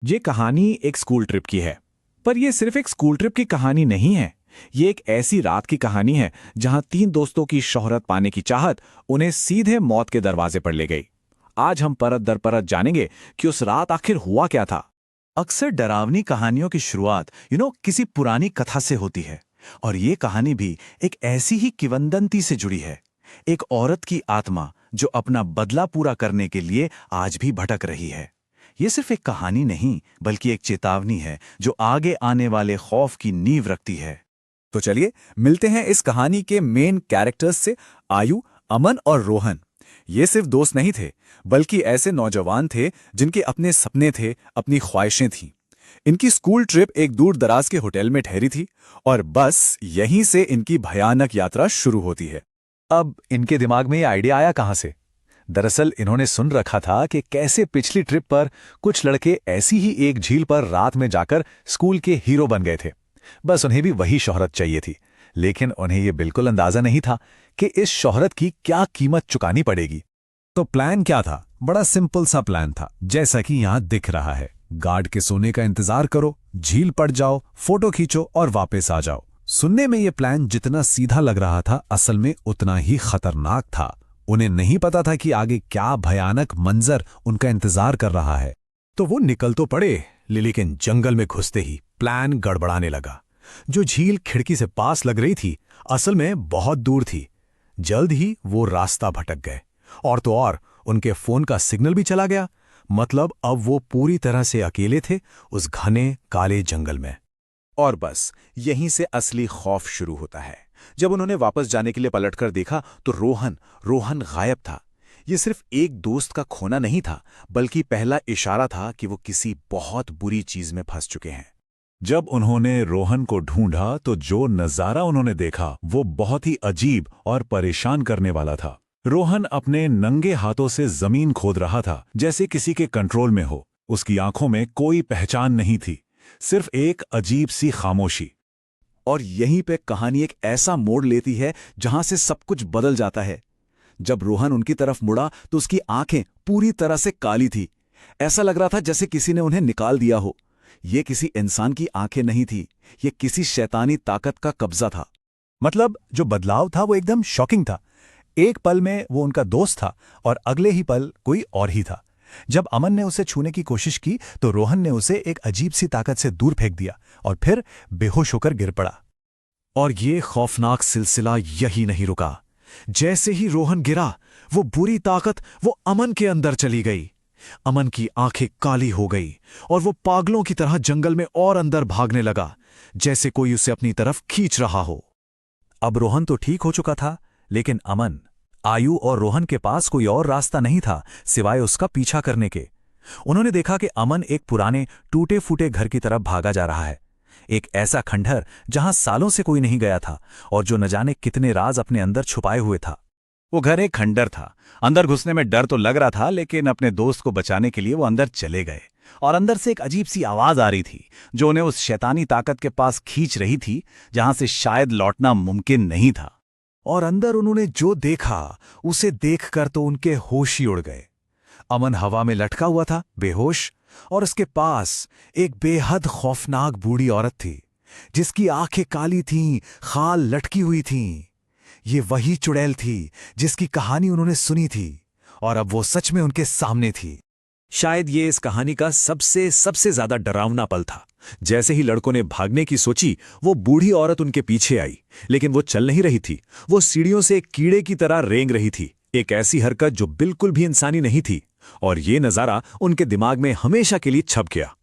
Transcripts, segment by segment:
ये कहानी एक स्कूल ट्रिप की है। पर यह सिर्फ एक स्कूल ट्रिप की कहानी नहीं है। ये एक ऐसी रात की कहानी है जहां तीन दोस्तों की शोहरत पाने की चाहत उन्हें सीधे मौत के दरवाजे पर ले गई। आज हम परत दर परत जानेंगे कि उस रात आखिर हुआ क्या था। अक्सर डरावनी कहानियों की शुरुआत किसी पुरानी कथा से होती है। और ये कहानी भी एक ऐसी ही किंवदंती से जुड़ी है। एक औरत की आत्मा जो अपना बदला पूरा करने के लिए आज भी भटक रही है। ये सिर्फ एक कहानी नहीं बल्कि एक चेतावनी है जो आगे आने वाले खौफ की नींव रखती है। तो चलिए मिलते हैं इस कहानी के मेन कैरेक्टर्स से। आयु, अमन और रोहन ये सिर्फ दोस्त नहीं थे बल्कि ऐसे नौजवान थे जिनके अपने सपने थे, अपनी ख्वाहिशें थीं। इनकी स्कूल ट्रिप एक दूर दराज के होटल में ठहरी थी और बस यहीं से इनकी भयानक यात्रा शुरू होती है। अब इनके दिमाग में ये आइडिया आया कहां से? दरअसल इन्होंने सुन रखा था कि कैसे पिछली ट्रिप पर कुछ लड़के ऐसी ही एक झील पर रात में जाकर स्कूल के हीरो बन गए थे। बस उन्हें भी वही शोहरत चाहिए थी, लेकिन उन्हें यह बिल्कुल अंदाजा नहीं था कि इस शोहरत की क्या कीमत चुकानी पड़ेगी। तो प्लान क्या था? बड़ा सिंपल सा प्लान था, जैसा कि यहां दिख रहा है। गार्ड के सोने का इंतजार करो, झील पर जाओ, फोटो खींचो और वापस आ जाओ। सुनने में यह प्लान जितना सीधा लग रहा था, असल में उतना ही खतरनाक था। उन्हें नहीं पता था कि आगे क्या भयानक मंजर उनका इंतजार कर रहा है। तो वो निकल तो पड़े, लेकिन जंगल में घुसते ही प्लान गड़बड़ाने लगा। जो झील खिड़की से पास लग रही थी, असल में बहुत दूर थी। जल्द ही वो रास्ता भटक गए, और तो और उनके फोन का सिग्नल भी चला गया। मतलब अब वो पूरी तरह से अकेले थे उस घने काले जंगल में। और बस यहीं से असली खौफ शुरू होता है। जब उन्होंने वापस जाने के लिए पलटकर देखा तो रोहन गायब था। ये सिर्फ एक दोस्त का खोना नहीं था, बल्कि पहला इशारा था कि वो किसी बहुत बुरी चीज में फंस चुके हैं। जब उन्होंने रोहन को ढूंढा तो जो नजारा उन्होंने देखा वो बहुत ही अजीब और परेशान करने वाला था। रोहन अपने नंगे हाथों से जमीन खोद रहा था, जैसे किसी के कंट्रोल में हो। उसकी आंखों में कोई पहचान नहीं थी, सिर्फ एक अजीब सी खामोशी। और यहीं पे कहानी एक ऐसा मोड़ लेती है जहां से सब कुछ बदल जाता है। जब रोहन उनकी तरफ मुड़ा तो उसकी आंखें पूरी तरह से काली थी। ऐसा लग रहा था जैसे किसी ने उन्हें निकाल दिया हो। ये किसी इंसान की आंखें नहीं थी, ये किसी शैतानी ताकत का कब्जा था। मतलब जो बदलाव था वो एकदम शॉकिंग था। एक पल में वो उनका दोस्त था और अगले ही पल कोई और ही था। जब अमन ने उसे छूने की कोशिश की तो रोहन ने उसे एक अजीब सी ताकत से दूर फेंक दिया और फिर बेहोश होकर गिर पड़ा। और ये खौफनाक सिलसिला यही नहीं रुका। जैसे ही रोहन गिरा, वो बुरी ताकत वो अमन के अंदर चली गई। अमन की आंखें काली हो गई और वो पागलों की तरह जंगल में और अंदर भागने लगा, जैसे कोई उसे अपनी तरफ खींच रहा हो। अब रोहन तो ठीक हो चुका था, लेकिन अमन, आयु और रोहन के पास कोई और रास्ता नहीं था सिवाय उसका पीछा करने के। उन्होंने देखा कि अमन एक पुराने टूटे फूटे घर की तरफ भागा जा रहा है। एक ऐसा खंडहर जहां सालों से कोई नहीं गया था और जो न जाने कितने राज अपने अंदर छुपाए हुए था। वो घर एक खंडर था। अंदर घुसने में डर तो लग रहा था, लेकिन अपने दोस्त को बचाने के लिए वो अंदर चले गए। और अंदर से एक अजीब सी आवाज आ रही थी जो उन्हें उस शैतानी ताकत के पास खींच रही थी जहां से शायद लौटना मुमकिन नहीं था। और अंदर उन्होंने जो देखा, उसे देखकर तो उनके होश ही उड़ गए। अमन हवा में लटका हुआ था, बेहोश, और उसके पास एक बेहद खौफनाक बूढ़ी औरत थी जिसकी आंखें काली थीं, खाल लटकी हुई थीं। ये वही चुड़ैल थी जिसकी कहानी उन्होंने सुनी थी, और अब वो सच में उनके सामने थी। शायद ये इस कहानी का सबसे ज्यादा डरावना पल था। जैसे ही लड़कों ने भागने की सोची, वो बूढ़ी औरत उनके पीछे आई, लेकिन वो चल नहीं रही थी। वो सीढ़ियों से एक कीड़े की तरह रेंग रही थी, एक ऐसी हरकत जो बिल्कुल भी इंसानी नहीं थी। और ये नजारा उनके दिमाग में हमेशा के लिए छप गया।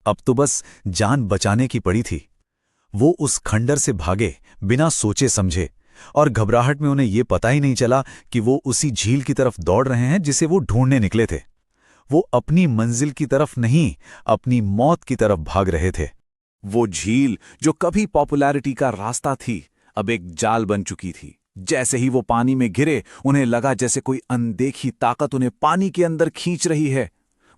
अब तो बस जान बचाने की पड़ी थी। वो उस खंडर से भागे बिना सोचे समझे, और घबराहट में उन्हें ये पता ही नहीं चला कि वो उसी झील की तरफ दौड़ रहे हैं जिसे वो ढूंढने निकले थे। वो अपनी मंजिल की तरफ नहीं, अपनी मौत की तरफ भाग रहे थे। वो झील जो कभी पॉपुलैरिटी का रास्ता थी, अब एक जाल बन चुकी थी। जैसे ही वो पानी में गिरे, उन्हें लगा जैसे कोई अनदेखी ताकत उन्हें पानी के अंदर खींच रही है।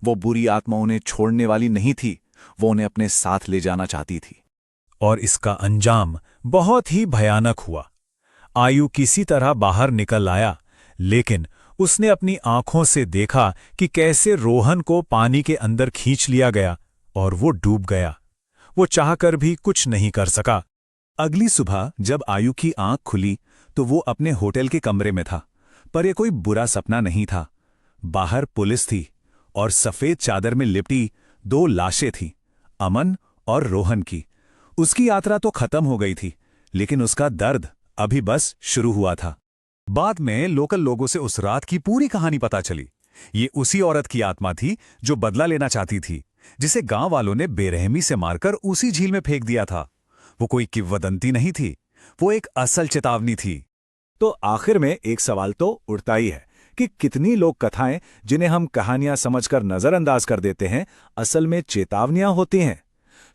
वो बुरी आत्मा उन्हें छोड़ने वाली नहीं थी, वो उन्हें अपने साथ ले जाना चाहती थी। और इसका अंजाम बहुत ही भयानक हुआ। आयु किसी तरह बाहर निकल आया, लेकिन उसने अपनी आंखों से देखा कि कैसे रोहन को पानी के अंदर खींच लिया गया और वो डूब गया। वो चाहकर भी कुछ नहीं कर सका। अगली सुबह जब आयु की आंख खुली तो वो अपने होटल के कमरे में था, पर यह कोई बुरा सपना नहीं था। बाहर पुलिस थी और सफेद चादर में लिपटी 2 लाशें थीं, अमन और रोहन की। उसकी यात्रा तो खत्म हो गई थी, लेकिन उसका दर्द अभी बस शुरू हुआ था। बाद में लोकल लोगों से उस रात की पूरी कहानी पता चली। ये उसी औरत की आत्मा थी जो बदला लेना चाहती थी, जिसे गांव वालों ने बेरहमी से मारकर उसी झील में फेंक दिया था। वो कोई किंवदंती नहीं थी, वो एक असल चेतावनी थी। तो आखिर में एक सवाल तो उठता ही है कि कितनी लोक कथाएं जिन्हें हम कहानियां समझकर नजरअंदाज कर देते हैं, असल में चेतावनियां होती हैं।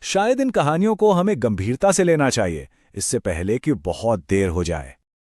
शायद इन कहानियों को हमें गंभीरता से लेना चाहिए, इससे पहले कि बहुत देर हो जाए।